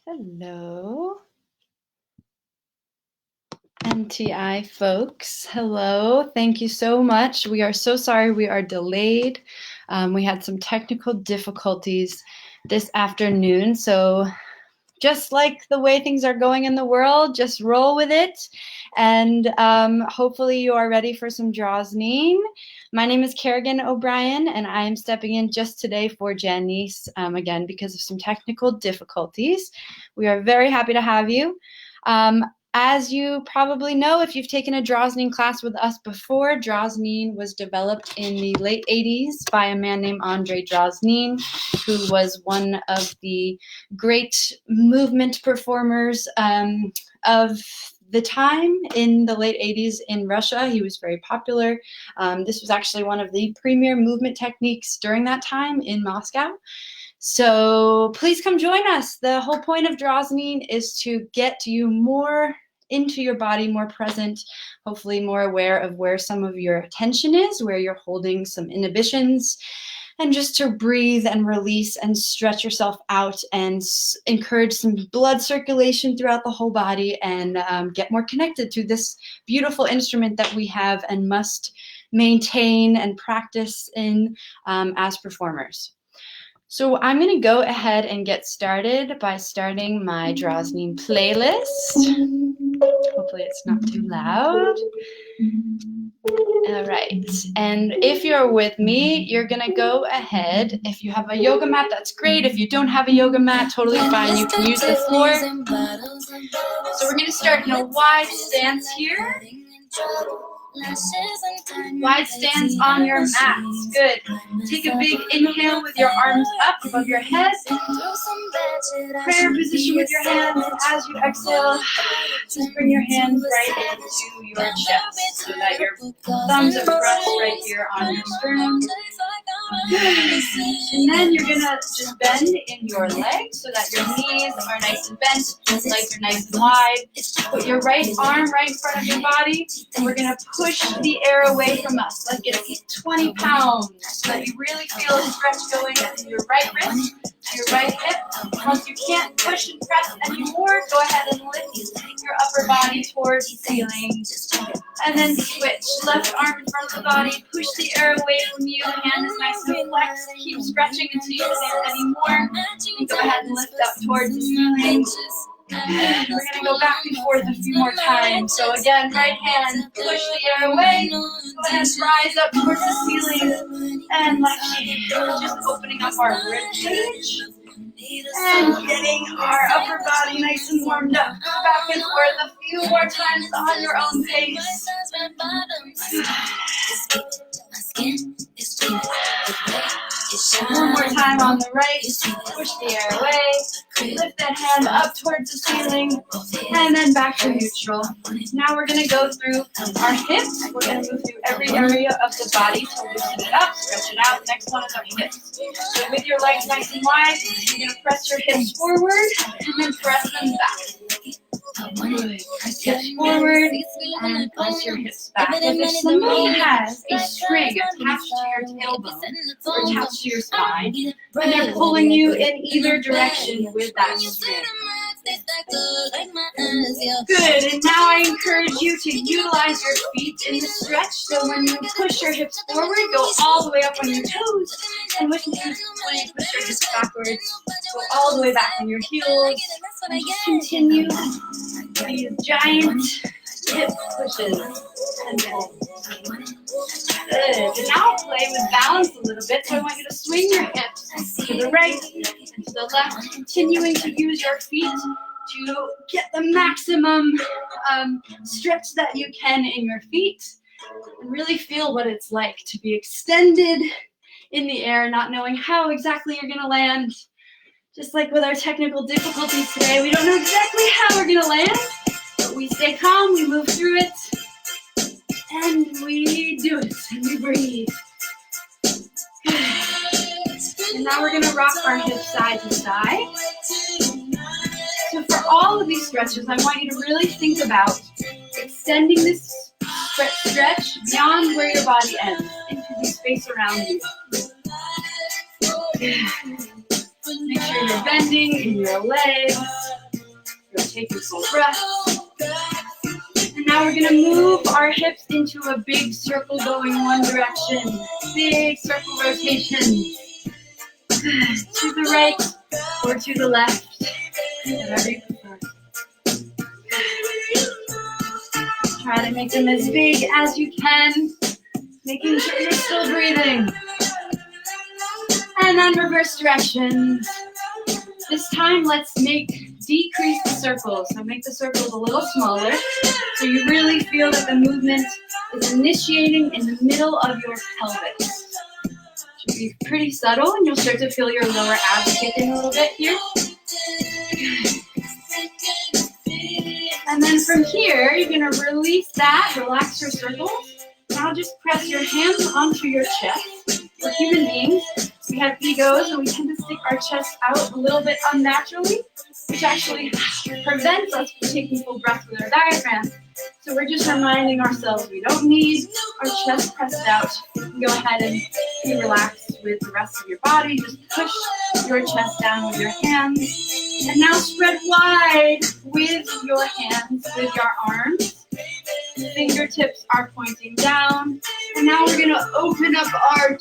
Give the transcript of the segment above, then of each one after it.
Hello, NTI folks. Hello, thank you so much. We are so sorry we are delayed. We had some technical difficulties this afternoon, so just like the way things are going in the world, just roll with it. And hopefully you are ready for some Droznin. My name is Carrigan O'Brien, and I am stepping in just today for Janice, again, because of some technical difficulties. We are very happy to have you. As you probably know, if you've taken a Droznin class with us before, Droznin was developed in the late 80s by a man named Andre Droznin, who was one of the great movement performers of the time in the late 80s in Russia. He was very popular. This was actually one of the premier movement techniques during that time in Moscow. So please come join us. The whole point of Droznin is to get you more into your body, more present, hopefully more aware of where some of your attention is, where you're holding some inhibitions, and just to breathe and release and stretch yourself out and encourage some blood circulation throughout the whole body and get more connected to this beautiful instrument that we have and must maintain and practice in as performers. So I'm going to go ahead and get started by starting my Droznin playlist. Hopefully it's not too loud. All right, and if you're with me, you're going to go ahead. If you have a yoga mat, that's great. If you don't have a yoga mat, totally fine. You can use the floor. So we're going to start in a wide stance here. Wide stance on your mat. Good. Take a big inhale with your arms up above your head. Prayer position with your hands. As you exhale, just bring your hands right into your chest so that your thumbs are pressed right here on your sternum. And then you're going to just bend in your legs so that your knees are nice and bent, legs are nice and wide. Put your right arm right in front of your body, and we're going to push the air away from us like it's 20 pounds so that you really feel a stretch going to your right wrist, to your right hip. Once you can't push and press anymore, go ahead and lift your upper body towards the ceiling. And then switch. Left arm in front of the body. Push the air away from you. Hand is nice and flexed. Keep stretching until you can't anymore. And go ahead and lift up towards the ceiling. We're going to go back and forth a few more times. So again, right hand, push the air away. Go ahead and rise up towards the ceiling. And left hand, just opening up our ribcage. And getting our upper body nice and warmed up. Go back and forth a few more times on your own pace. One more time on the right. Push the air away. Lift that hand up towards the ceiling. And then back to neutral. Now we're going to go through our hips. We're going to move through every area of the body to loosen it up, stretch it out. Next one is our hips. So with your legs nice and wide, you're going to press your hips forward and then press them back. Good. Press hips forward and press your hips back. If somebody has a string attached to your tailbone or attached to your spine, and they're pulling you in either direction with that string. Good, and now I encourage you to utilize your feet in the stretch. So when you push your hips forward, go all the way up on your toes. And when you push your hips backwards, go all the way back on your heels. And just continue these giant hip pushes. And then, good. And now I'll play with balance a little bit. So I want you to swing your hips to the right and to the left, continuing to use your feet to get the maximum stretch that you can in your feet and really feel what it's like to be extended in the air, not knowing how exactly you're going to land. Just like with our technical difficulties today, we don't know exactly how we're going to land, but we stay calm, we move through it, and we do it, and we breathe. And now we're going to rock our hips side to side. So for all of these stretches, I want you to really think about extending this stretch beyond where your body ends, into the space around you. Make sure you're bending in your legs. taking full breath. And now we're gonna move our hips into a big circle going one direction. Big circle rotation. To the right or to the left. Whatever you prefer. Try to make them as big as you can. Making sure you're still breathing. And then reverse directions. This time, let's decrease the circles. So make the circles a little smaller. So you really feel that the movement is initiating in the middle of your pelvis. Should be pretty subtle, and you'll start to feel your lower abs kick in a little bit here. And then from here, you're gonna release that, relax your circles. Now just press your hands onto your chest. We're human beings. We have egos, and we tend to stick our chest out a little bit unnaturally, which actually prevents us from taking full breath with our diaphragm. So we're just reminding ourselves we don't need our chest pressed out. You can go ahead and be relaxed with the rest of your body. Just push your chest down with your hands. And now spread wide with your hands, with your arms. Fingertips are pointing down. And now we're gonna open up our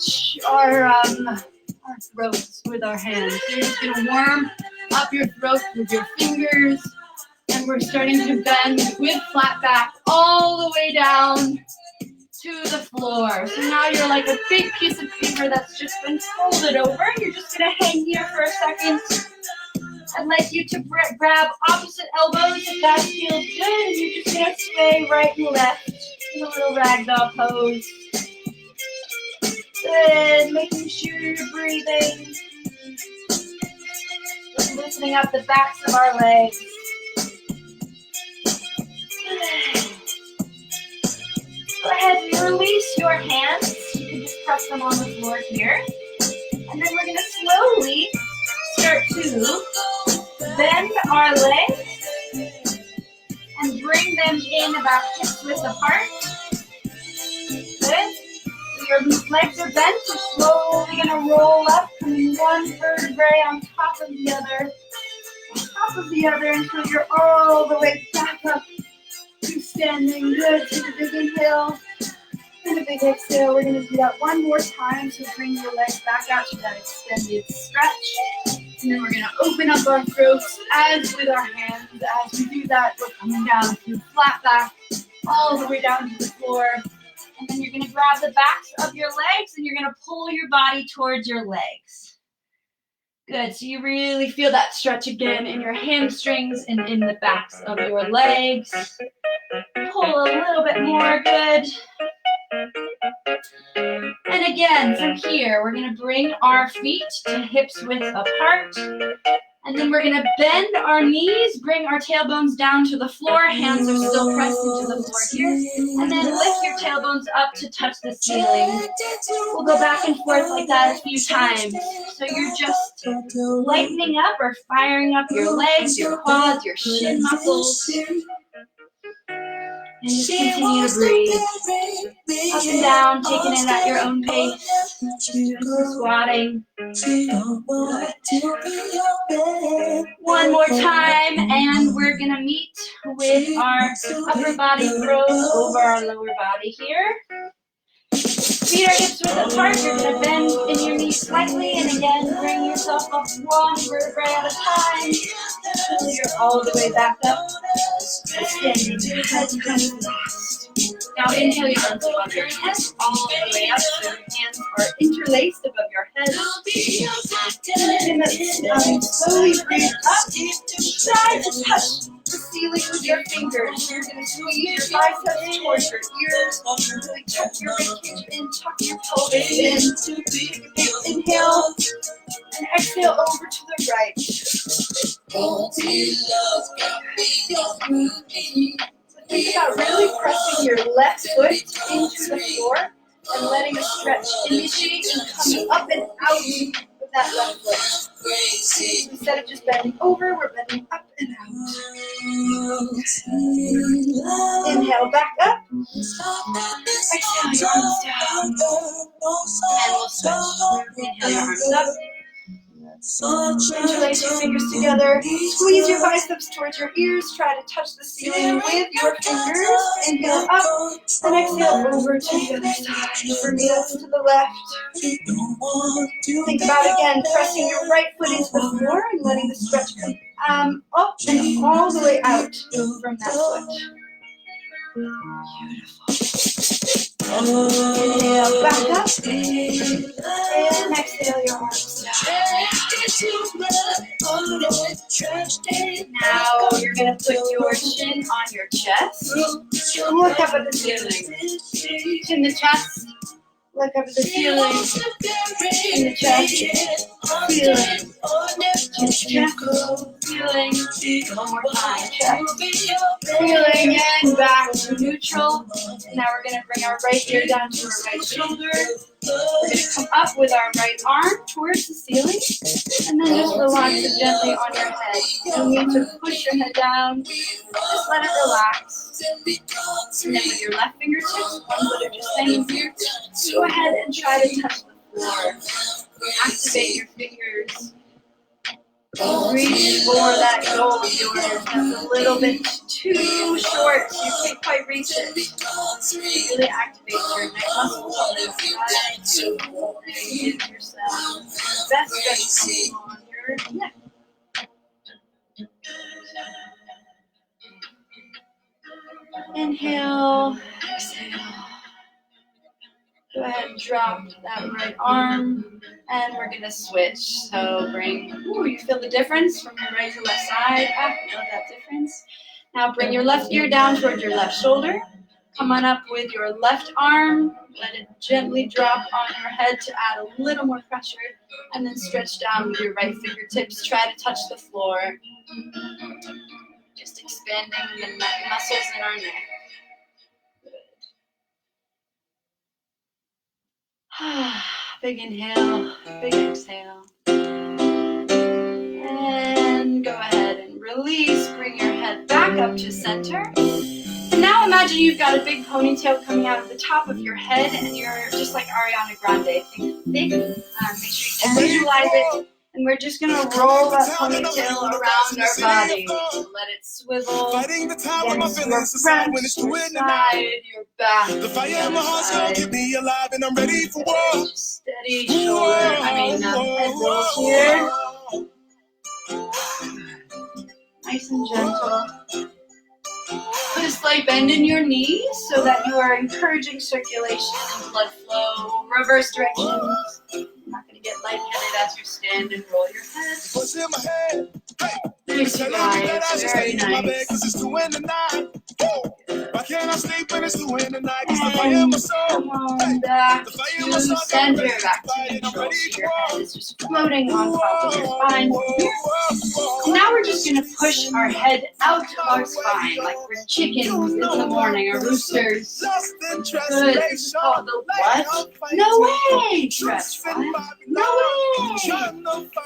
throats with our hands. So you're just gonna warm up your throat with your fingers. And we're starting to bend with flat back all the way down to the floor. So now you're like a big piece of paper that's just been folded over. You're just gonna hang here for a second. I'd like you to grab opposite elbows if that feels good. And you're just gonna sway right and left in a little ragdoll pose. Good, making sure you're breathing. Just loosening up the backs of our legs. Go ahead and release your hands. You can just press them on the floor here. And then we're going to slowly start to bend our legs and bring them in about hip width apart. Good. So your legs are bent. You're slowly going to roll up, coming one vertebrae on top of the other. On top of the other until you're all the way back up. Standing. Good. Take a big inhale and a big exhale. We're going to do that one more time. So bring your legs back out to that extended stretch. And then we're going to open up our throats as with our hands. As we do that, we're coming down through flat back all the way down to the floor. And then you're going to grab the backs of your legs and you're going to pull your body towards your legs. Good, so you really feel that stretch again in your hamstrings and in the backs of your legs. Pull a little bit more, good. And again, from here, we're gonna bring our feet to hips width apart. And then we're gonna bend our knees, bring our tailbones down to the floor. Hands are still pressed into the floor here. And then lift your tailbones up to touch the ceiling. We'll go back and forth like that a few times. So you're just lightening up or firing up your legs, your quads, your shin muscles. And just continue to breathe. Up and down, taking it at your own pace. Doing some squatting. One more time, and we're going to meet with our upper body throws over our lower body here. Feet are hips width apart. You're going to bend in your knees slightly, and again, bring yourself up one vertebrae at a time until you're all the way back up. Extending, head coming last. Now inhale your arms above your head, all the way up so your hands are interlaced above your head. And slowly breathe up. Try to touch the ceiling with your fingers. You're going to squeeze your biceps towards your ears. Really tuck your ribcage in, tuck your pelvis in. Take a big inhale and exhale over to the right. Think about really pressing your left foot into the floor and letting a stretch initiate and coming up and out with that left foot. Instead of just bending over, we're bending up and out. Inhale back up. Exhale your arms down. And we'll switch. Inhale your arms up. Interlace your fingers together. Squeeze your biceps towards your ears. Try to touch the ceiling with your fingers. Inhale up and exhale over to the other side. For me, that's to the left. Think about again, pressing your right foot into the floor and letting the stretch come up and all the way out from that foot. Inhale, back up. And exhale your arms down. Now you're going to put your chin on your chest. Look up at the ceiling. Chin the chest. Look up at the ceiling. Chin the chest. Feeling. Chin the chest. Feeling. One more time. Chest. Feeling and back to neutral. Now we're going to bring our right ear down to our right shoulder. We're going to come up with our right arm towards the ceiling, and then just relax it gently on your head. You don't need to push your head down, just let it relax. And then with your left fingertips, ones that are just hanging here, go ahead and try to touch the floor. Activate your fingers. Reach for that goal of yours that's a little bit too short, so you can't quite reach it. Really activate your neck muscles on this side. Give yourself best stretch on your neck. Inhale, exhale. Go ahead and drop that right arm, and we're going to switch. So bring, you feel the difference from your right to left side? Feel that difference. Now bring your left ear down towards your left shoulder. Come on up with your left arm. Let it gently drop on your head to add a little more pressure, and then stretch down with your right fingertips. Try to touch the floor. Just expanding the muscles in our neck. Big inhale, big exhale. And go ahead and release. Bring your head back up to center. And now imagine you've got a big ponytail coming out of the top of your head, and you're just like Ariana Grande. Think thick. Make sure you can visualize it. And we're just going to roll that ponytail around our body. Let it swivel. Against your front, your side, your back. The fire in my heart's gonna keep me alive, and I'm ready for war. Steady shoulder, head rolls here. Nice and gentle. Put a slight bend in your knees so that you are encouraging circulation and blood flow. Reverse directions. I'm not going to get lightheaded as you stand and roll your head. Nice, you guys. Very nice. Why can't I sleep when it's 2 in the night? And come on back to center, back to neutral. Your head is just floating on top of your spine. Now we're just going to push our head out of our spine like we're chickens in the morning or roosters. Good. This is called the what? No way! Stretch. What? No way!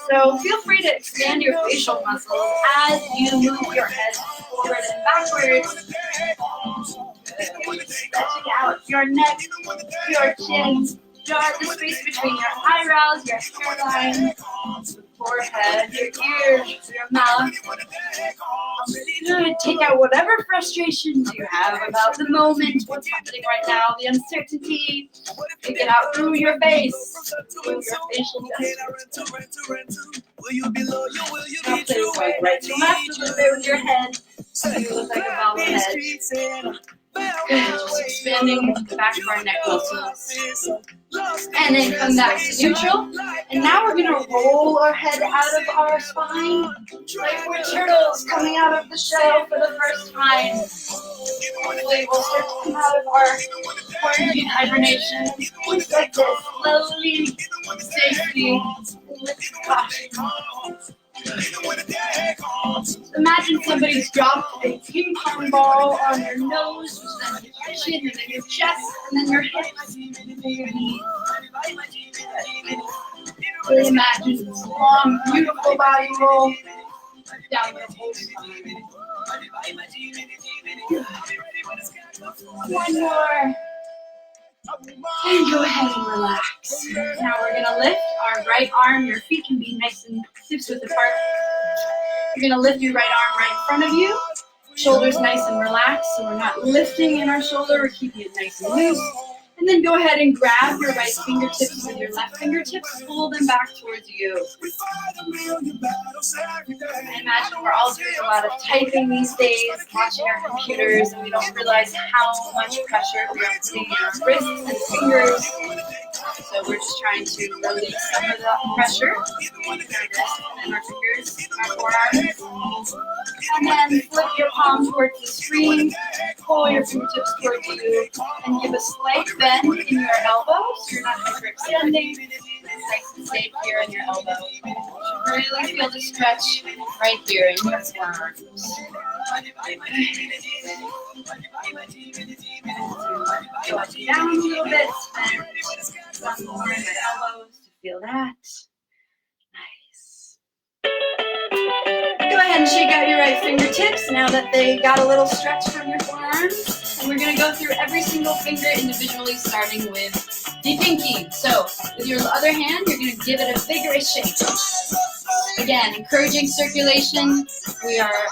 So feel free to expand your facial muscles as you move your head forward and backwards. Stretching out your neck, your chin, the space between your eyebrows, your hairline, the forehead, your ears, your mouth. Good. Take out whatever frustrations you have about the moment, what's happening right now, the uncertainty. Take it out through your face, through your facial gestures. Now play like right to left a little bit with your head. Make it look like a bobblehead. Good, just expanding the back of our neck muscles. And then come back to neutral. And now we're going to roll our head out of our spine like we're turtles coming out of the shell for the first time. Hopefully we'll start to come out of our quarantine hibernation like this, slowly, safely, with caution. Imagine somebody's dropped a ping pong ball on your nose, which then hits your chin, and then your chest, and then your hips, and your knees. Really imagine this long, beautiful body roll down your whole spine. One more. And go ahead and relax. Now we're gonna lift our right arm. Your feet can be nice and hip-width apart. You're gonna lift your right arm right in front of you. Shoulders nice and relaxed, so we're not lifting in our shoulder, we're keeping it nice and loose. And then go ahead and grab your right fingertips with your left fingertips, pull them back towards you. I imagine we're all doing a lot of typing these days, watching our computers, and we don't realize how much pressure we are putting on our wrists and fingers. So we're just trying to release some of that pressure in our wrists and our fingers, our forearms. And then flip your palm towards the screen, pull your fingertips towards you, and give a slight bend in your elbows. You're not hyperextending. It's nice and safe here in your elbow. You should really feel the stretch right here in your forearms. Go up and down a little bit, and some more in my elbows to feel that. Nice. Go ahead and shake out your right fingertips now that they got a little stretch from your forearms. And we're going to go through every single finger individually, starting with the pinky. So with your other hand, you're going to give it a vigorous shake. Again, encouraging circulation. We are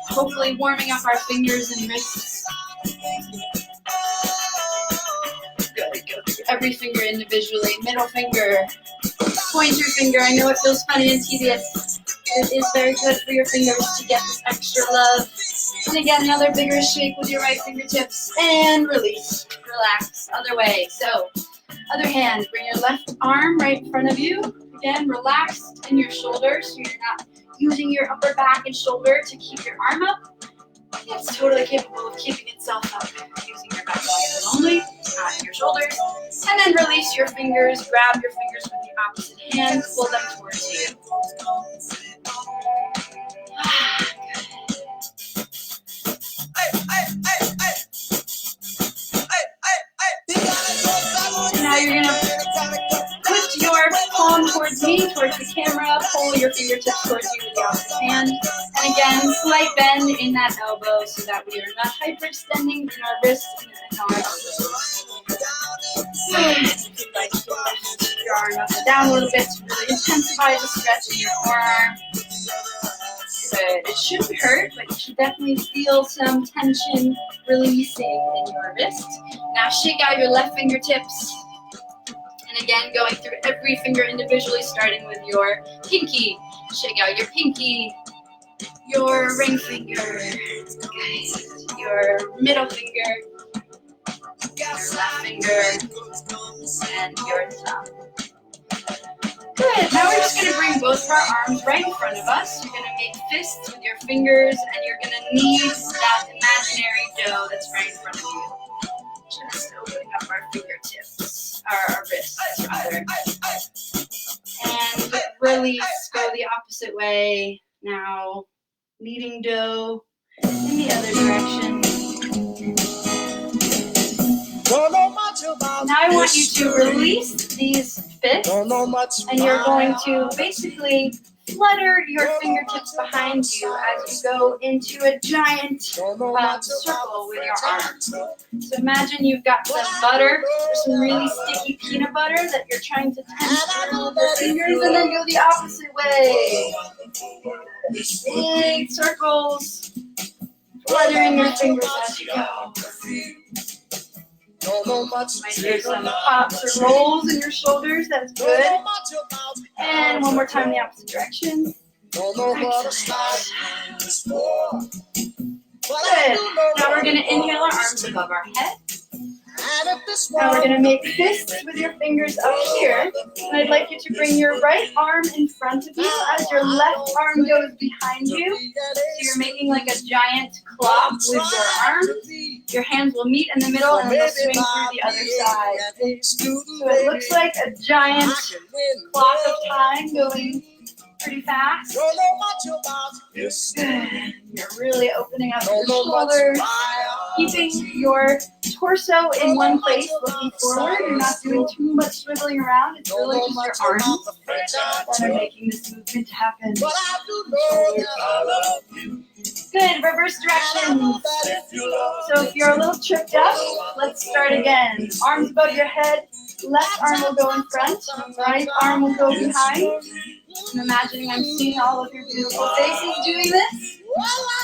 hopefully warming up our fingers and wrists. Good. Go through every finger individually. Middle finger, pointer finger. I know it feels funny and tedious. It is very good for your fingers to get this extra love. And again, another vigorous shake with your right fingertips. And release. Relax. Other way. So, other hand. Bring your left arm right in front of you. Again, relaxed in your shoulders, so you're not using your upper back and shoulder to keep your arm up. It's totally capable of keeping itself up using your back body only, not your shoulders. And then release your fingers. Grab your fingers with the opposite hand. Pull them towards you. Now you're going to put your palm towards me, towards the camera. Pull your fingertips towards you with the opposite hand. And again, slight bend in that elbow so that we are not hyperextending in our wrists and our elbows. Lift your arm up and down a little bit to really intensify the stretch in your forearm. Good. It shouldn't hurt, but you should definitely feel some tension releasing in your wrist. Now shake out your left fingertips. And again, going through every finger individually, starting with your pinky. Shake out your pinky, your ring finger, your middle finger, your left finger, and your thumb. Good. Now we're just going to bring both of our arms right in front of us. You're going to make fists with your fingers, and you're going to knead that imaginary dough that's right in front of you. Just opening up our fingertips, our wrists, rather. And release, go the opposite way. Now, kneading dough in the other direction. Now I want you to release these fists, and you're going to basically flutter your fingertips behind you as you go into a giant circle with your arms. So imagine you've got some butter, or some really sticky peanut butter that you're trying to tense through with your fingers, and then go the opposite way. Big circles, fluttering your fingers as you go. Might hear some pops or rolls in your shoulders. That's good. And one more time in the opposite direction. Excellent. Good. Now we're going to inhale our arms above our head. Now we're going to make fists with your fingers up here. And I'd like you to bring your right arm in front of you as your left arm goes behind you. So you're making like a giant clock with your arm. Your hands will meet in the middle and they'll swing through the other side. So it looks like a giant clock of time going pretty fast. Good. You're really opening up your shoulders, keeping your torso in one place, looking forward. You're not doing too much swiveling around. It's really just your arms that are making this movement happen. Good, reverse directions. So if you're a little tripped up, let's start again. Arms above your head, left arm will go in front, right arm will go behind. I'm imagining I'm seeing all of your beautiful faces doing this.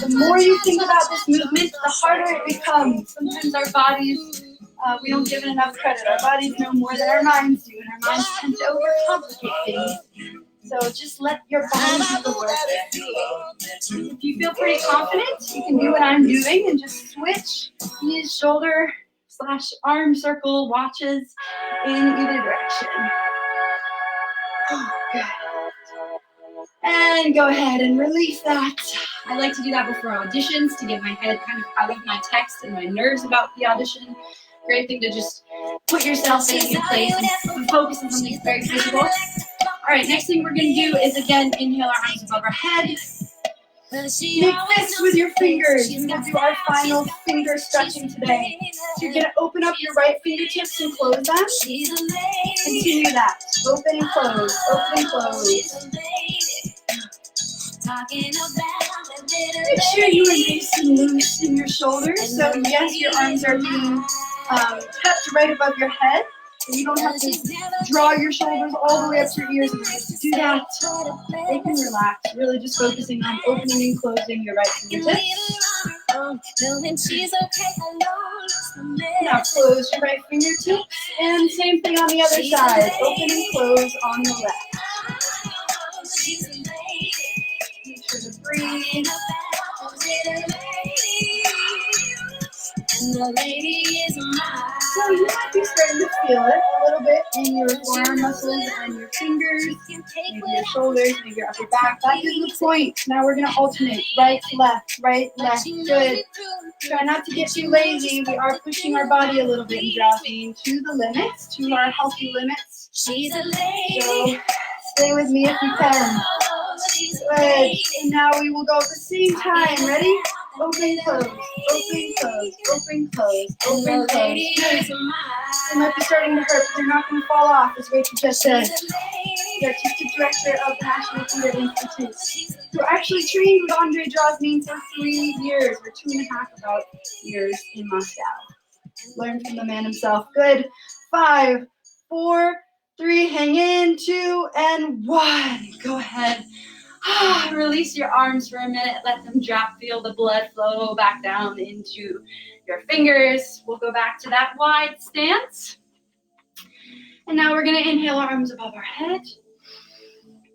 The more you think about this movement, the harder it becomes. Sometimes our bodies, we don't give it enough credit. Our bodies know more than our minds do, and our minds tend to overcomplicate things. So just let your body do the work. If you feel pretty confident, you can do what I'm doing and just switch these shoulder / arm circle watches in either direction. Good. And go ahead and release that. I like to do that before auditions to get my head kind of out of my text and my nerves about the audition. Great thing to just put yourself in a new place and focus on something very physical. All right, next thing we're going to do is, again, inhale our arms above our head. Make fists with your fingers. We're going to do our final finger stretching today. So you're going to open up your right fingertips and close them. Continue that. Open and close. Open and close. Make sure you are nice and loose in your shoulders. So yes, your arms are being tucked right above your head. You don't have to draw your shoulders all the way up to your ears. Just do that. They can relax. Really just focusing on opening and closing your right fingertips. Now close your right fingertips. And same thing on the other side. Open and close on the left. Make sure to breathe. So you might be starting to feel it a little bit in your forearm muscles and your fingers, maybe your shoulders, maybe your upper back. That is the point. Now we're going to alternate right, left, right, left. Good. Try not to get too lazy. We are pushing our body a little bit in Droznin to the limits, to our healthy limits. So stay with me if you can. Good. And now we will go at the same time. Ready? Open, close, open, close, open, close, open, close. Good. They might be starting to hurt, but they're not going to fall off, as Rachel just said. The artistic director of the National Theater Institute, who actually trained with Andre Droznin for 3 years, or 2.5 about years in Moscow. Learn from the man himself. Good. 5, 4, 3, hang in, 2, and 1. Go ahead. Release your arms for a minute. Let them drop. Feel the blood flow back down into your fingers. We'll go back to that wide stance. And now we're going to inhale our arms above our head.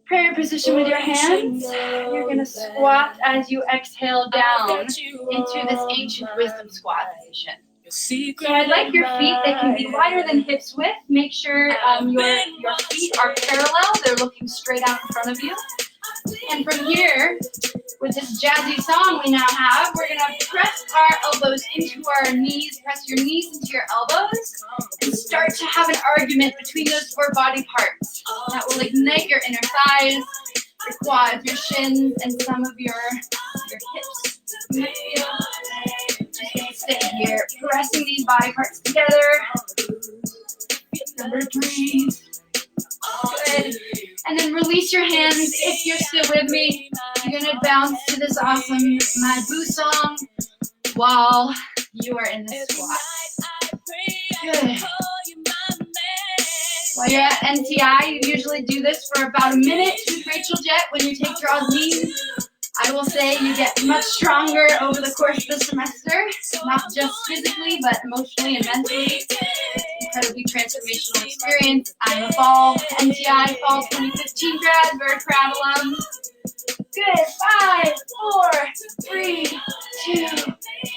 Prayer position with your hands. You're going to squat as you exhale down into this ancient wisdom squat position. So I'd like your feet, they can be wider than hips width. Make sure your feet are parallel. They're looking straight out in front of you. And from here, with this jazzy song we now have, we're going to press our elbows into our knees, press your knees into your elbows, and start to have an argument between those 4 body parts. That will ignite your inner thighs, your quads, your shins, and some of your hips. Just going to stay here, pressing these body parts together. Remember to breathe. Good. And then release your hands if you're still with me. You're going to bounce to this awesome Mad Boo song while you are in this squat. Good. While you're at NTI, you usually do this for about a minute with Rachel Jett when you take Droznin. I will say you get much stronger over the course of the semester, not just physically, but emotionally and mentally. Incredibly transformational experience. I'm a fall NTI Fall 2015 grad, very proud alum. Good. 5, 4, 3, 2,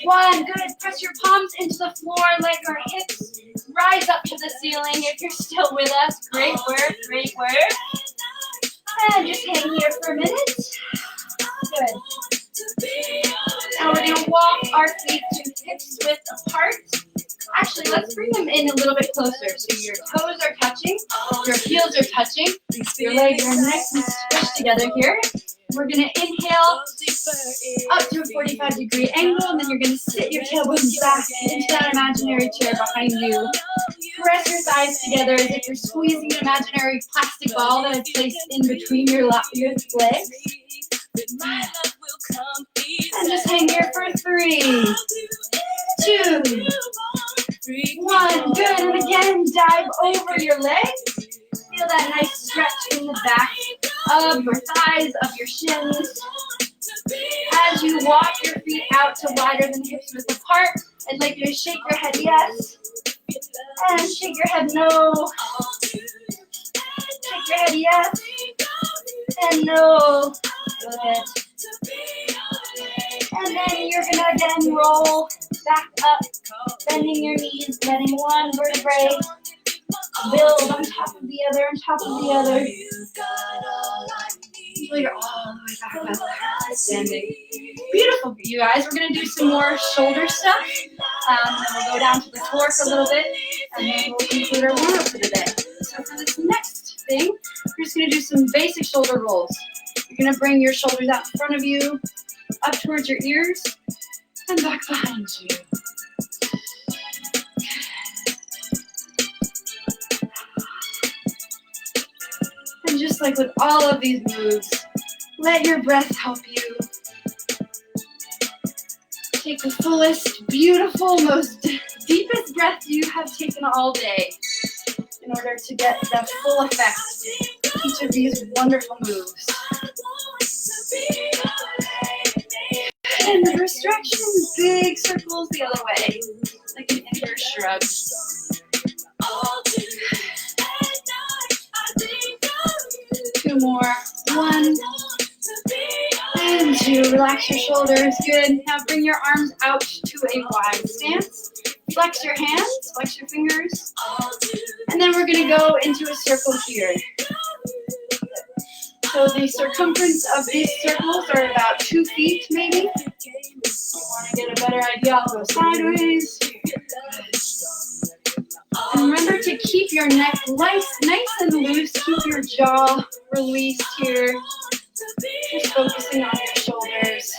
1. Good. Press your palms into the floor, let your hips rise up to the ceiling. If you're still with us, great work, great work. And just hang here for a minute. Good. Now we're going to walk our feet to hips width apart. Actually, let's bring them in a little bit closer. So your toes are touching, your heels are touching, your legs and neck is squished together here. We're going to inhale up to a 45-degree angle, and then you're going to sit your tailbones back into that imaginary chair behind you. Press your thighs together as if you're squeezing an imaginary plastic ball that I've placed in between your legs. And just hang here for 3, 2, 1. Good. And again, dive over your legs. Feel that nice stretch in the back of your thighs, of your shins. As you walk your feet out to wider than hips width apart, I'd like you to shake your head yes, and shake your head no. Shake your head yes, and no. Good. And then you're gonna again roll back up, bending your knees, letting one vertebrae build on top of the other, on top of the other. Until you're all the way back up, standing. Beautiful, you guys. We're gonna do some more shoulder stuff. Then we'll go down to the torque a little bit, and then we'll conclude our warm up for the day. So for this next thing, we're just gonna do some basic shoulder rolls. You're gonna bring your shoulders out in front of you, up towards your ears, and back behind you. And just like with all of these moves, let your breath help you. Take the fullest, beautiful, most deepest breath you have taken all day in order to get the full effect of each of these wonderful moves. And reverse directions, big circles the other way, like an inverse shrug. 2 more. 1 and 2. Relax your shoulders. Good. Now bring your arms out to a wide stance. Flex your hands, flex your fingers. And then we're going to go into a circle here. So the circumference of these circles are about 2 feet maybe. If you want to get a better idea, I'll go sideways. And remember to keep your neck nice and loose. Keep your jaw released here. Just focusing on your shoulders.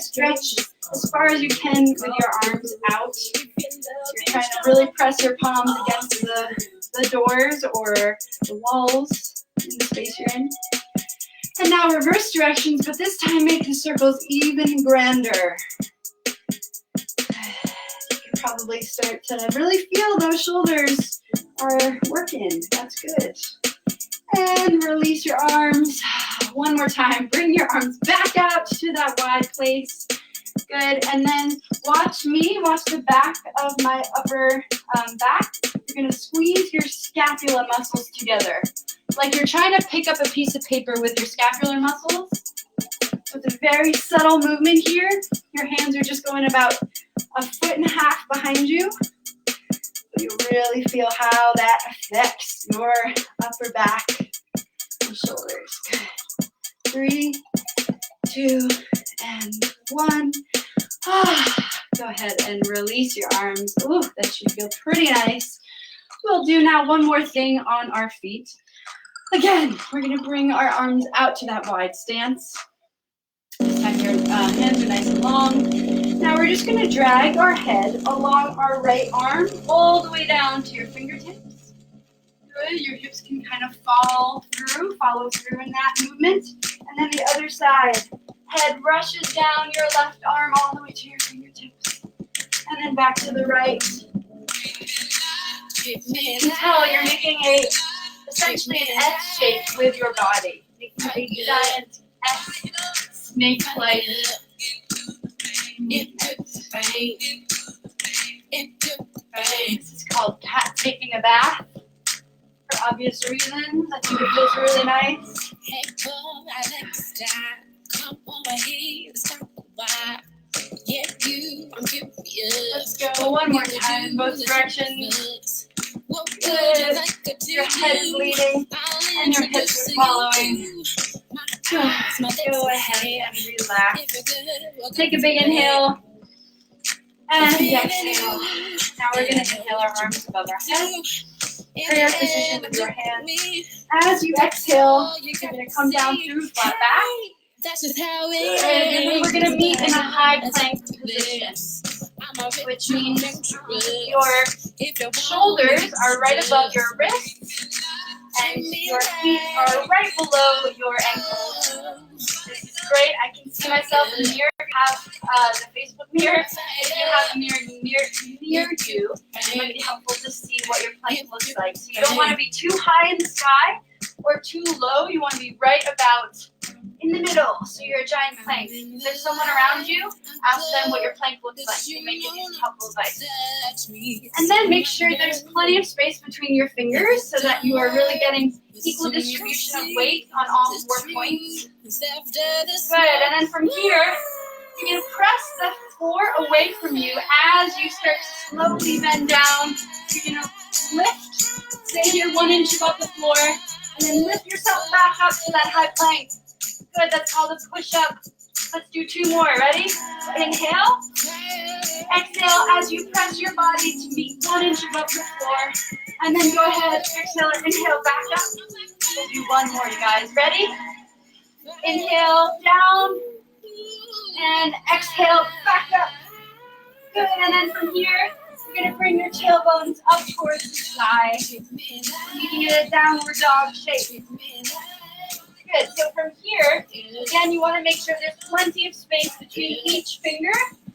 Stretch as far as you can with your arms out. You're trying to really press your palms against the doors or the walls in the space you're in. And now reverse directions, but this time make the circles even grander. You can probably start to really feel those shoulders are working. That's good. And release your arms. One more time. Bring your arms back out to that wide place. Good. And then watch me. Watch the back of my upper back. You're going to squeeze your scapula muscles together. Like you're trying to pick up a piece of paper with your scapular muscles. So it's a very subtle movement here. Your hands are just going about 1.5 feet behind you. So you really feel how that affects your upper back and shoulders. Good. 3, 2, and 1. Go ahead and release your arms. Ooh, that should feel pretty nice. We'll do now one more thing on our feet. Again, we're going to bring our arms out to that wide stance. This time your hands are nice and long. Now we're just going to drag our head along our right arm all the way down to your fingertips. Good. Your hips can kind of follow through in that movement. And then the other side. Head rushes down your left arm all the way to your fingertips. And then back to the right. You can tell you're making essentially an S shape with your body. Making a giant S snake-like movement. This is called cat taking a bath. For obvious reasons. I think it feels really nice. Let's go one more time in both directions. Good. Your head's leading and your hips are following. Go ahead and relax. Take a big inhale and exhale. Now we're going to inhale our arms above our head. Prayer position with your hands. As you exhale, you're going to come down through flat back. That's just how it is. And then we're going to meet in a high plank position, which means your shoulders are right above your wrists and your feet are right below your ankles. This is great. I can see myself in the mirror. Have the Facebook mirror. If you have a mirror near you, it might be helpful to see what your plank looks like. So you don't want to be too high in the sky or too low. You want to be right about in the middle. So you're a giant plank. If there's someone around you, ask them what your plank looks like. They may give you some helpful advice. And then make sure there's plenty of space between your fingers so that you are really getting equal distribution of weight on all 4 points. Good. And then from here, you're going to press the floor away from you as you start to slowly bend down. You're going to lift, stay here 1 inch above the floor, and then lift yourself back up to that high plank. Good, that's called a push-up. Let's do 2 more, ready? Inhale. Exhale as you press your body to meet 1 inch above the floor. And then go ahead, exhale or inhale back up. We'll do 1 more, you guys. Ready? Inhale, down. And exhale, back up. Good, and then from here, you're going to bring your tailbones up towards the sky. You can get a downward dog shape. Good, so from here, again, you want to make sure there's plenty of space between each finger,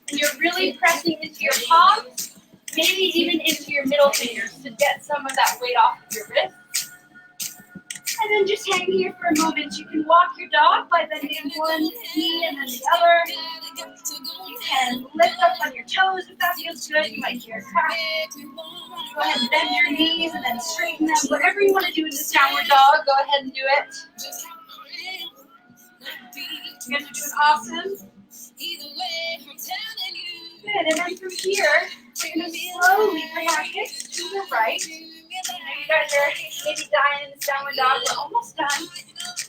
and you're really pressing into your palms, maybe even into your middle fingers to get some of that weight off of your wrist. And then just hang here for a moment. You can walk your dog by bending one knee and then the other. You can lift up on your toes if that feels good. You might hear a crack. Go ahead and bend your knees and then straighten them. Whatever you want to do in this downward dog, go ahead and do it. You guys are doing awesome. Good, and then from here, we're going to slowly bring our hips to the right. You guys are maybe dying in this downward dog. We're almost done.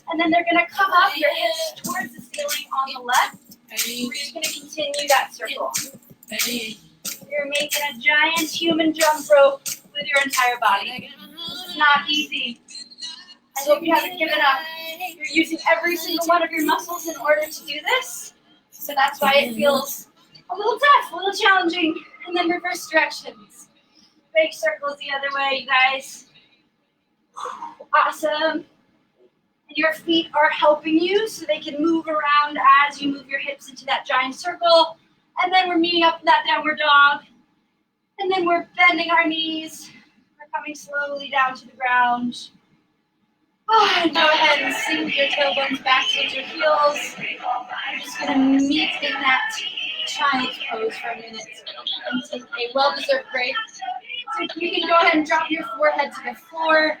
And then they're going to come up, your hips towards the ceiling on the left. We're just going to continue that circle. You're making a giant human jump rope with your entire body. This is not easy. I hope you haven't given up. You're using every single one of your muscles in order to do this. So that's why it feels a little tough, a little challenging. And then reverse directions. Big circles the other way, you guys. Awesome. And your feet are helping you so they can move around as you move your hips into that giant circle. And then we're meeting up in that downward dog. And then we're bending our knees. We're coming slowly down to the ground. And go ahead and sink your tailbones back towards your heels. I'm just going to meet in that child's pose for a minute and take a well-deserved break. So you can go ahead and drop your forehead to the floor.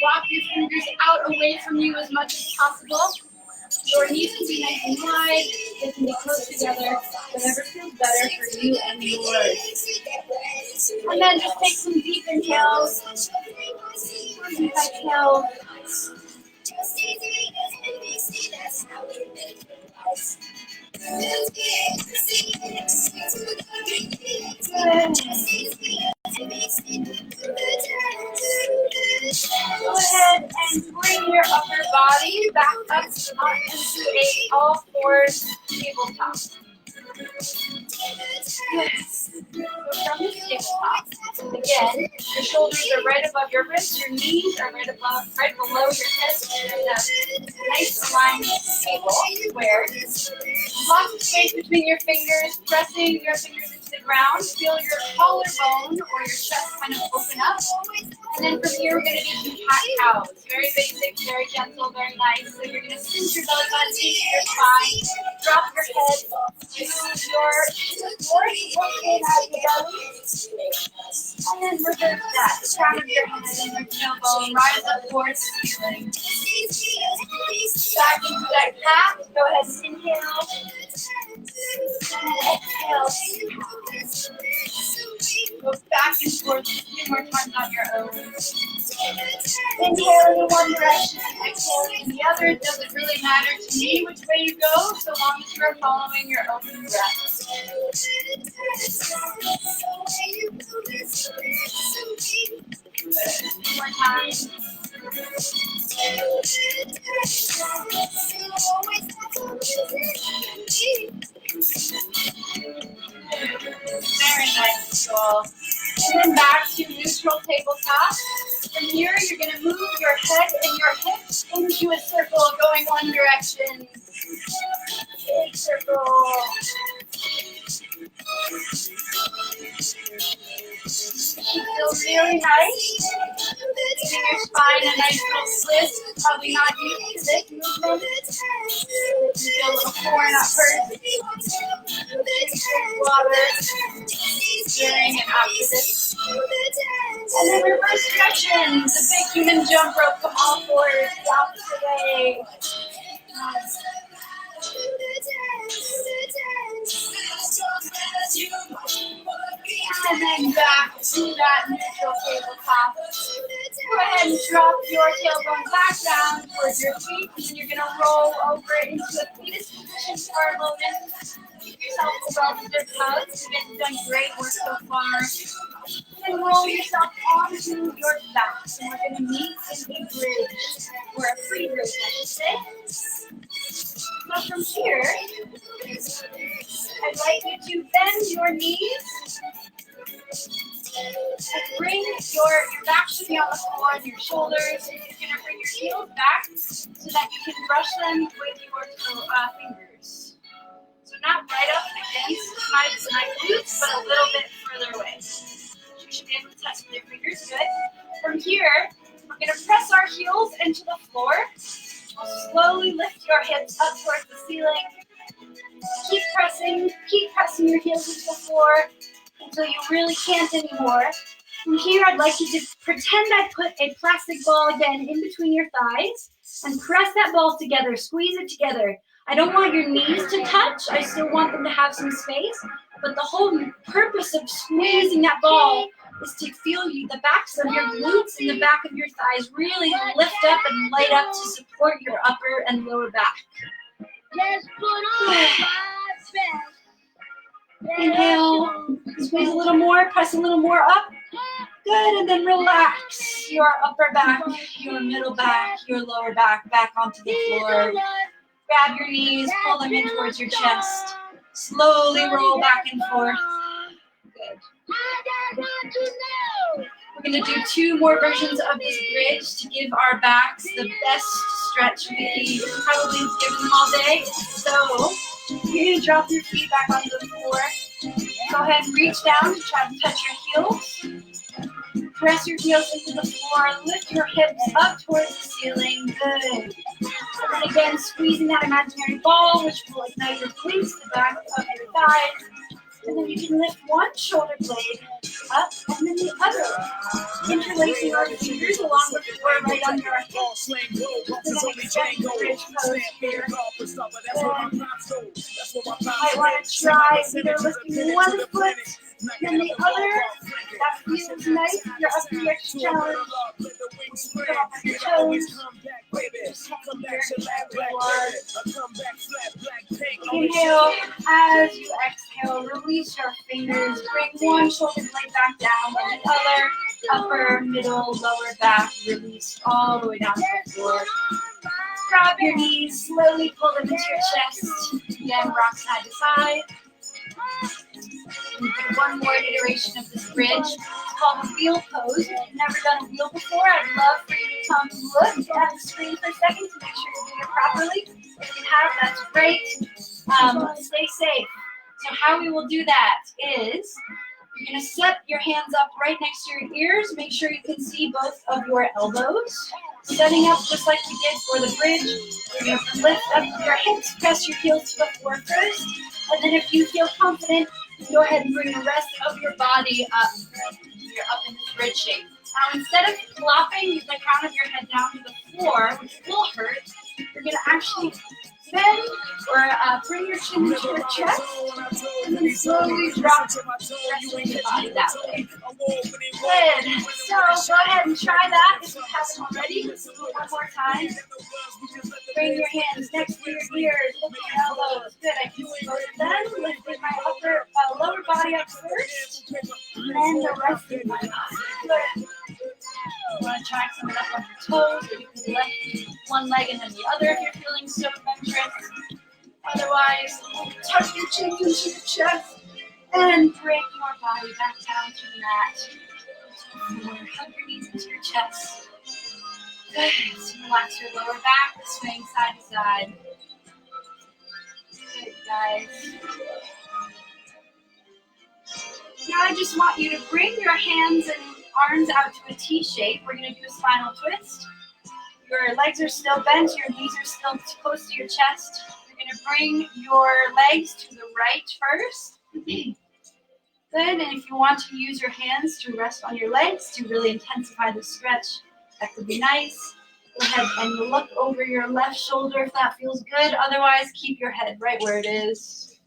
Walk your fingers out away from you as much as possible. Your knees can be nice and wide. They can be close together. Whatever feels better for you and yours. And then just take some deep inhales. Deep exhale. Go ahead and bring your upper body back up into a all fours tabletop. Yes. So from the tabletop, again, your shoulders are right above your wrists, your knees are right below your hips. You're in a nice aligned table where lots of space between your fingers, pressing your fingers into the ground. Feel your collarbone or your chest kind of open up. And then from here, we're going to do some cat-cows. Very basic, very gentle, very nice. So you're going to cinch your belly button into your spine, drop your head to your floor, rotate out your belly, and then reverse that. The crown of your head and your tailbone rise up towards the ceiling. Back into that cat. Go ahead and inhale. And exhale. Go back and forth 2 more times on your own. Inhale in one direction, exhale in the other. It doesn't really matter to me which way you go, so long as you're following your own breath. One more time. Very nice, Joel. And then back to neutral tabletop. From here, you're going to move your head and your hips into a circle going one direction. circle. It feels really nice. Giving your spine a nice little twist. Probably not used to this movement. Feel a little foreign at first. Water during and after this. And then reverse stretches. The big human jump rope. Come all forward. The opposite way. And then back to that neutral tabletop. Go ahead and drop your tailbone back down towards your feet. And then you're going to roll over into a fetus position for a moment. Give yourself a well-deserved hug. You've done great work so far. And roll yourself onto your back. And we're going to meet in a bridge, or a free bridge, I should say. So from here, I'd like you to bend your knees. And bring your back should be on the floor and your shoulders. And you're going to bring your heels back so that you can brush them with your fingers. So not right up against my glutes, but a little bit further away. You should be able to touch with your fingers. Good. From here, we're going to press our heels into the floor. Slowly lift your hips up towards the ceiling. Keep pressing your heels into the floor until you really can't anymore. From here, I'd like you to pretend I put a plastic ball again in between your thighs and press that ball together, squeeze it together. I don't want your knees to touch. I still want them to have some space, but the whole purpose of squeezing that ball is to feel the backs of your glutes and the back of your thighs really lift up and light up to support your upper and lower back. Let's put on my best. Inhale, squeeze a little more, press a little more up. Good, and then relax your upper back, your middle back, your lower back onto the floor. Grab your knees, pull them in towards your chest. Slowly roll back and forth. Good. We're going to do 2 more versions of this bridge to give our backs the best stretch we probably have given them all day. So you're going to drop your feet back onto the floor. Go ahead and reach down to try to touch your heels. Press your heels into the floor. Lift your hips up towards the ceiling. Good. And then again, squeezing that imaginary ball, which will ignite your glutes, the back of your thighs. And then you can lift one shoulder blade up and then the other. Interlacing our fingers along the floor right under our hips. And then extend the bridge pose here. Might want to try either lifting one foot then the other. That feels nice. You're up to your challenge. Come up on your toes. Inhale. As you exhale, release your fingers. Bring one shoulder blade back down and the other. Upper, middle, lower back. Release all the way down to the floor. Grab your knees. Slowly pull them into your chest. Again, rock side to side. We'll do one more iteration of this bridge. It's called a wheel pose. If you've never done a wheel before, I'd love for you to come look at the screen for a second to make sure you're doing it properly. If you have, that's great. Stay safe. So how we will do that is you're going to set your hands up right next to your ears. Make sure you can see both of your elbows. Setting up just like you did for the bridge. You're going to lift up your hips, press your heels to the floor first. And then if you feel confident, go ahead and bring the rest of your body up. You're up in this bridge shape. Now instead of flopping the crown of your head down to the floor, which will hurt, you're going to actually bend or bring your chin to your chest and then slowly drop the rest of your body that way. Good. So go ahead and try that if you haven't already. Let's do it one more time. Bring your hands next to your ears, lift your elbows. Good. I can see both of them. Lifting my lower body up first, and then the rest of my body. Good. You want to try some of that on your toes, or you can lift one leg and then the other if you're feeling so adventurous. Otherwise, tuck your chin into your chest and bring your body back down to the mat. Hug your knees into your chest. Good. So relax your lower back, swing side to side. Good. guys. Now I just want you to bring your hands and arms out to a T shape. We're going to do a spinal twist. Your legs are still bent, your knees are still close to your chest. You're going to bring your legs to the right first. Good, and if you want to use your hands to rest on your legs to really intensify the stretch, that could be nice. Go ahead and look over your left shoulder if that feels good. Otherwise, keep your head right where it is.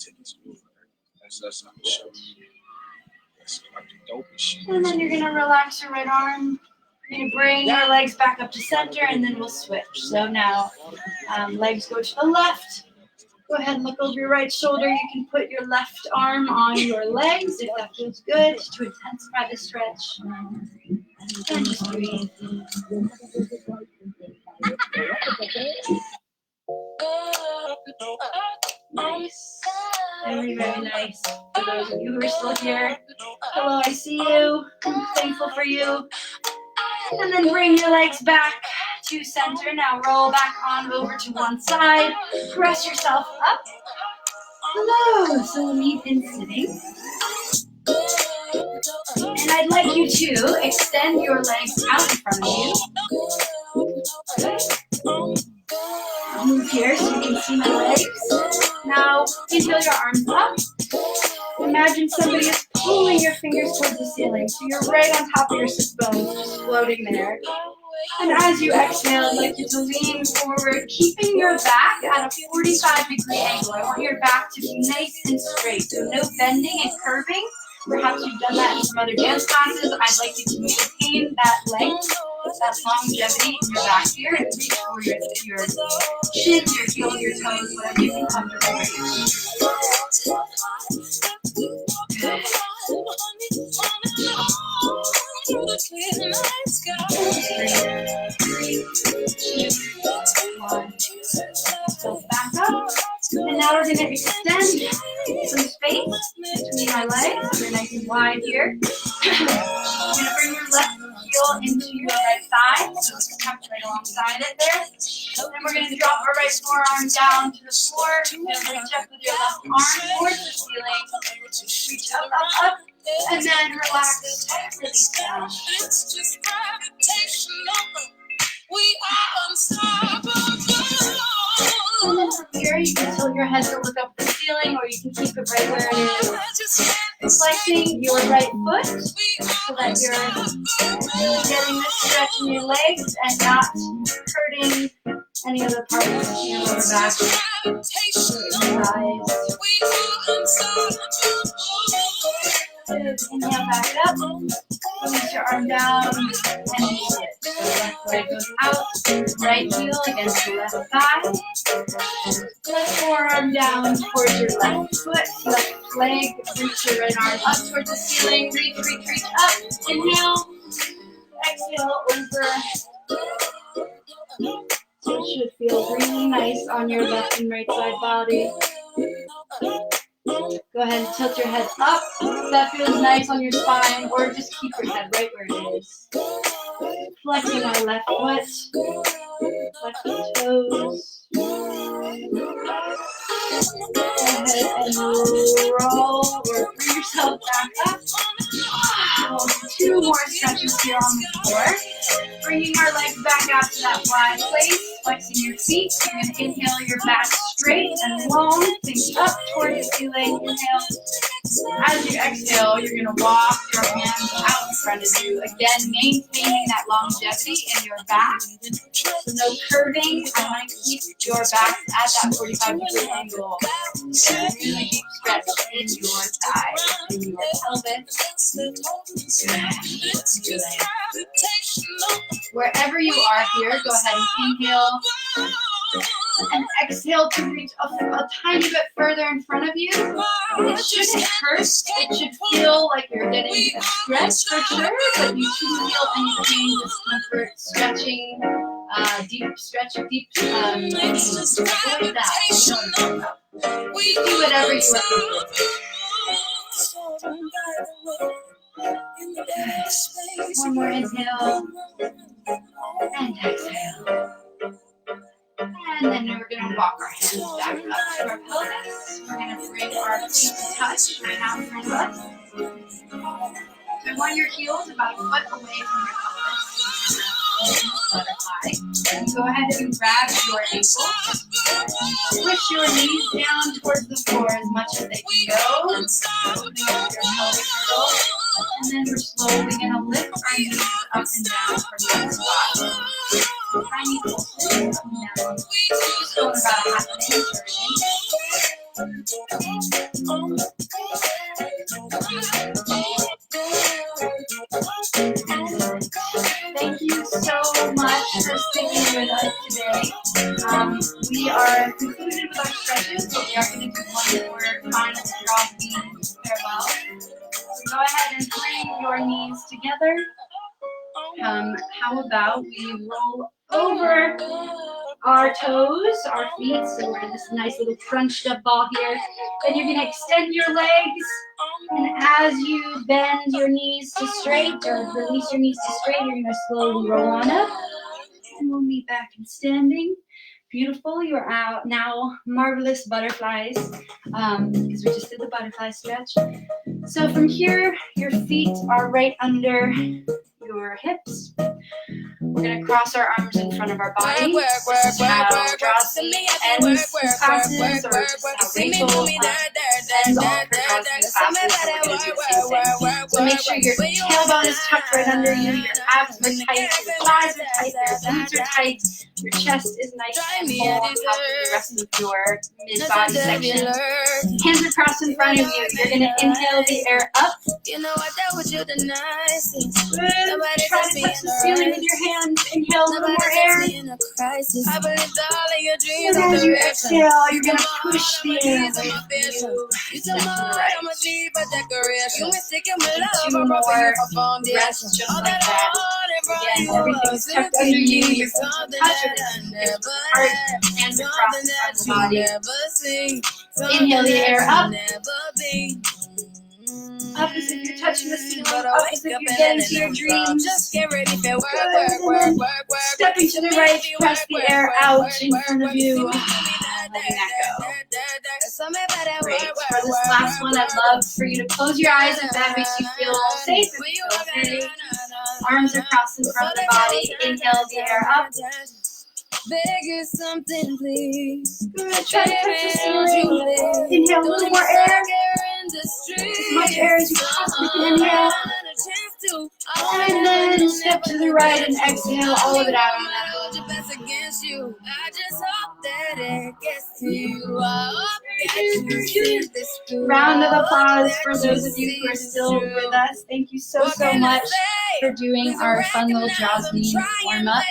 And then you're going to relax your right arm. You're going to bring your legs back up to center, and then we'll switch. So now legs go to the left. Go ahead and look over your right shoulder. You can put your left arm on your legs if that feels good to intensify the stretch. And just breathe. Nice. Very, very nice. For those of you who are still here, hello, I see you. I'm thankful for you. And then bring your legs back to center. Now roll back on over to one side. Press yourself up. Hello. So meet in sitting. And I'd like you to extend your legs out in front of you. I'll move here so you can see my legs. Now inhale your arms up. Imagine somebody is pulling your fingers towards the ceiling. So you're right on top of your sit bones, just floating there. And as you exhale, I'd like you to lean forward, keeping your back at a 45-degree angle. I want your back to be nice and straight, so no bending and curving. Perhaps you've done that in some other dance classes. I'd like you to maintain that length, that longevity in your back here, and reach for your shins, your heels, your toes, whatever you feel comfortable with. Good. Three, two, one. So back up. And now we're going to extend some space between our legs. We're nice and wide here. You're going to bring your left heel into your right thigh, so it's tucked right alongside it there. Then we're going to drop our right forearm down to the floor. You're going to reach up with your left arm towards the ceiling. Reach up, up, up. And then relax, release down. It's just gravitational. We are unstoppable. And then from here, you can tilt your head to look up at the ceiling, or you can keep it right where it is. Flexing your right foot so that you're getting this stretch in your legs and not hurting any other parts of your lower back. Good. Inhale back up. Release your arm down and sit. So left leg goes out. Right heel against the left thigh. Left forearm down towards your left foot. Left leg. Reach your right arm up towards the ceiling. Reach, reach, reach up. Inhale. Exhale over. So it should feel really nice on your left and right side body. Go ahead and tilt your head up. If that feels nice on your spine, or just keep your head right where it is. Flexing our left foot. Flex the toes. Go ahead and roll or bring yourself back up. Two more stretches here on the floor. Bringing our legs back out to that wide place. Flexing your feet. You're going to inhale your back straight and long. Think up toward the ceiling. Inhale. As you exhale, you're going to walk your hands out in front of you. Again, maintaining that longevity in your back. So no curving. I want to keep your back at that 45-degree angle. And really deep stretch in your thighs, in your pelvis. Good. Wherever you are here, go ahead and inhale and exhale to reach a tiny bit further in front of you. It shouldn't hurt. It should feel like you're getting a stretch for sure, but you shouldn't feel any pain, discomfort, stretching, deep stretch, deep avoid that. Do whatever you want. One more inhale and exhale. And then we're going to walk our hands back up to our pelvis. We're going to bring our feet to touch right now in front of us. I want your heels about a foot away from your pelvis. Butterfly. Go ahead and grab your ankles. Push your knees down towards the floor as much as they can go. Opening up your pelvic girdle. And then we're slowly going to lift our knees up and down from the squat. Tiny pulses up and down. Just going about a half an inch or an inch. Thank you so much for sticking with us today. We are concluded with our stretches, but we are going to do one more final Droznin farewell. So go ahead and bring your knees together. How about we roll over our toes, our feet, so we're in this nice little crunched up ball here. Then you're going to extend your legs, and as you bend your knees to straight, or release your knees to straight, you're going to slowly roll on up, and we'll meet back in standing. Beautiful. You are out now. Marvelous butterflies, because we just did the butterfly stretch. So from here, your feet are right under your hips. We're going to cross our arms in front of our body. This is how Droznin ends classes, or just how Rachel ends all of her Droznin classes. So make sure your tailbone is tucked right under you, your abs are tight, your thighs are tight, your glutes are tight, your chest is nice and full on top of the rest of your mid-body section. Hands are crossed in front of you. You're going to inhale the air up. Good. Try to touch the ceiling with your hands. Inhale a little more air. And as you exhale, you're going to push the air away from you. Step to the right. And 2 more. Rest just like that. Again, everything's tucked under you. You're going to touch it. Heart, hands across the front of the body. Inhale the air up. Up as if you're touching the ceiling. Up as if you're getting to your dreams. Good. Stepping to the right, press the air out in front of you. Letting that go. Great. For this last one, I'd love for you to close your eyes if that makes you feel safe. Okay. Arms are crossed in front of the body. Inhale the air up. Beg you something, please. Good. Try to touch the ceiling. Inhale a little more air. As much air as you possibly can inhale. And then step to the right and exhale all of it out on that. Round of applause for those of you who are still with us. Thank you so much for doing our fun little Droznin warm up.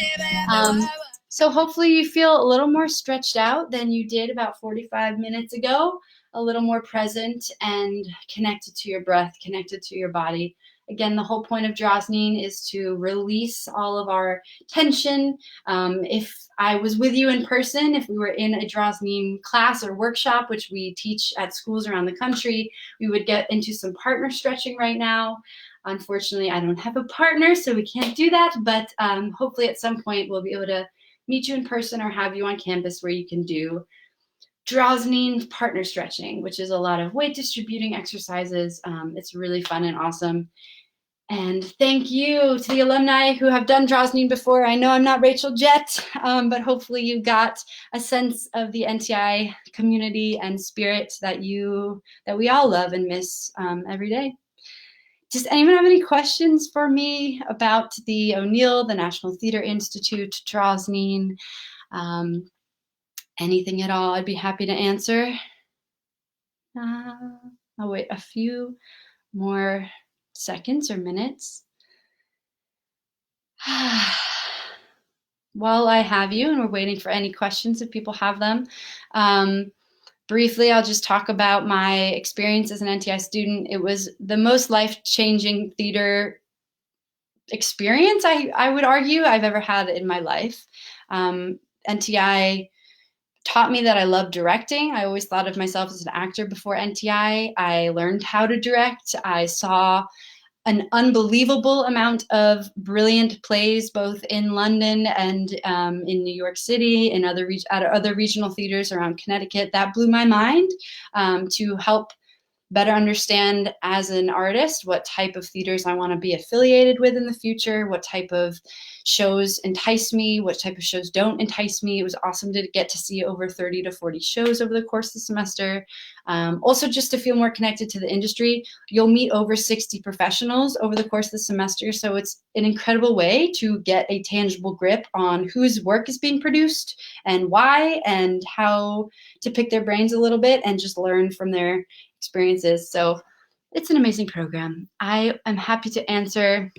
So hopefully you feel a little more stretched out than you did about 45 minutes ago, a little more present and connected to your breath, connected to your body. Again, the whole point of Droznin is to release all of our tension. If I was with you in person, if we were in a Droznin class or workshop, which we teach at schools around the country, we would get into some partner stretching right now. Unfortunately, I don't have a partner, so we can't do that, but hopefully at some point we'll be able to meet you in person or have you on campus where you can do Droznin partner stretching, which is a lot of weight distributing exercises. It's really fun and awesome. And thank you to the alumni who have done Droznin before. I know I'm not Rachel Jett, but hopefully you got a sense of the NTI community and spirit that we all love and miss every day. Does anyone have any questions for me about the O'Neill, the National Theater Institute, Droznin, anything at all? I'd be happy to answer. I'll wait a few more seconds or minutes. While I have you, and we're waiting for any questions if people have them, briefly, I'll just talk about my experience as an NTI student. It was the most life-changing theater experience, I would argue, I've ever had in my life. NTI taught me that I love directing. I always thought of myself as an actor before NTI. I learned how to direct. I saw an unbelievable amount of brilliant plays, both in London and in New York City, and at other regional theaters around Connecticut. That blew my mind, to help better understand as an artist what type of theaters I want to be affiliated with in the future, what type of shows entice me, what type of shows don't entice me. It was awesome to get to see over 30 to 40 shows over the course of the semester. Also, just to feel more connected to the industry. You'll meet over 60 professionals over the course of the semester, so it's an incredible way to get a tangible grip on whose work is being produced and why, and how to pick their brains a little bit and just learn from their experiences. So it's an amazing program. I am happy to answer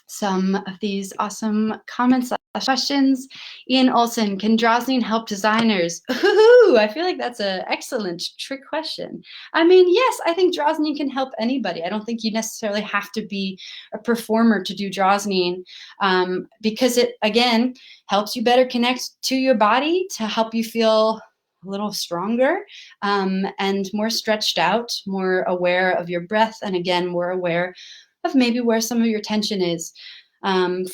some of these awesome comments / questions. Ian Olson, can Droznin help designers? Ooh, I feel like that's an excellent trick question. I mean, yes, I think Droznin can help anybody. I don't think you necessarily have to be a performer to do Droznin, because it, again, helps you better connect to your body, to help you feel a little stronger, and more stretched out, more aware of your breath, and again, more aware of maybe where some of your tension is.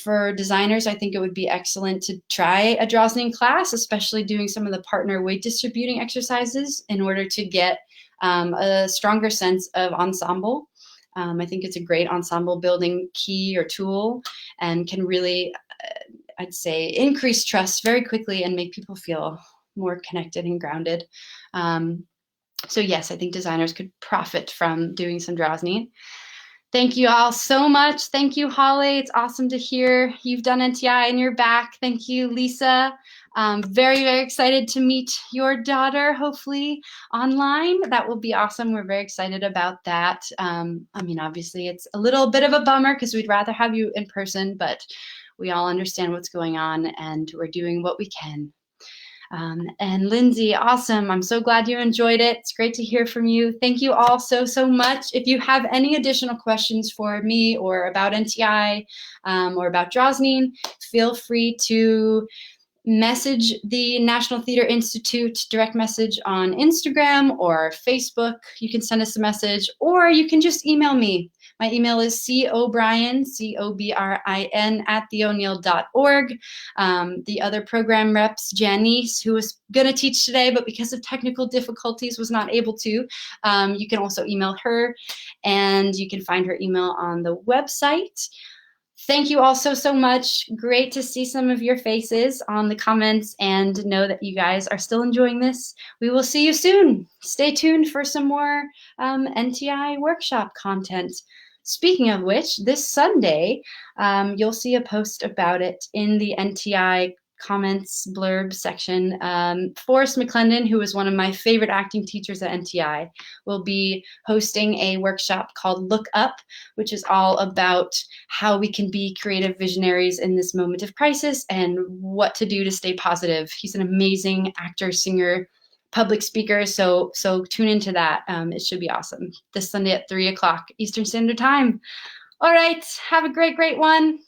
For designers, I think it would be excellent to try a Droznin class, especially doing some of the partner weight distributing exercises in order to get a stronger sense of ensemble. I think it's a great ensemble building key or tool, and can really, I'd say, increase trust very quickly and make people feel more connected and grounded. So yes, I think designers could profit from doing some Droznin. Thank you all so much. Thank you, Holly. It's awesome to hear you've done NTI and you're back. Thank you, Lisa. Very, very excited to meet your daughter, hopefully online. That will be awesome. We're very excited about that. I mean, obviously, it's a little bit of a bummer because we'd rather have you in person, but we all understand what's going on and we're doing what we can. And Lindsay, awesome. I'm so glad you enjoyed it. It's great to hear from you. Thank you all so, so much. If you have any additional questions for me or about NTI, or about Droznin, feel free to message the National Theater Institute direct message on Instagram or Facebook. You can send us a message, or you can just email me. My email is cobrien, COBRIN, @theoneil.org. The other program reps, Janice, who was going to teach today, but because of technical difficulties was not able to, you can also email her, and you can find her email on the website. Thank you all so, so much. Great to see some of your faces on the comments and know that you guys are still enjoying this. We will see you soon. Stay tuned for some more NTI workshop content. Speaking of which, this Sunday, you'll see a post about it in the NTI comments blurb section. Forrest McClendon, who is one of my favorite acting teachers at NTI, will be hosting a workshop called Look Up, which is all about how we can be creative visionaries in this moment of crisis and what to do to stay positive. He's an amazing actor, singer, public speaker, so tune into that. It should be awesome. This Sunday at 3 o'clock Eastern Standard Time. All right, have a great, great one.